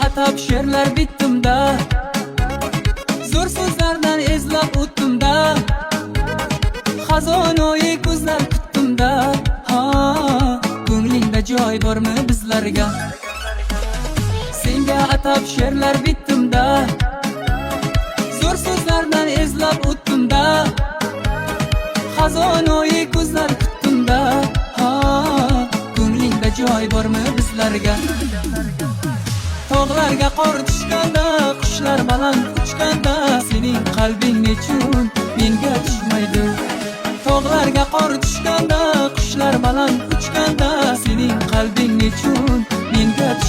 atab she'rlar bittimda, zo'r so'zlardan ezlab o'tdimda, xazonoyi ko'zlar kutdimda. Ha, ko'nglingda joy bormi bizlarga? Senga atab she'rlar bittimda, zo'r so'zlardan ezlab o'tdimda, xazonoyi ko'zlar kutdimda. Ha, ko'nglingda joy bormi bizlarga? Tog'larga qor tushganda, qushlar baland uchganda, sening qalbing nechun menga tushmaydi? Tog'larga qor tushganda, qushlar baland uchganda, sening qalbing nechun menga tushmaydi?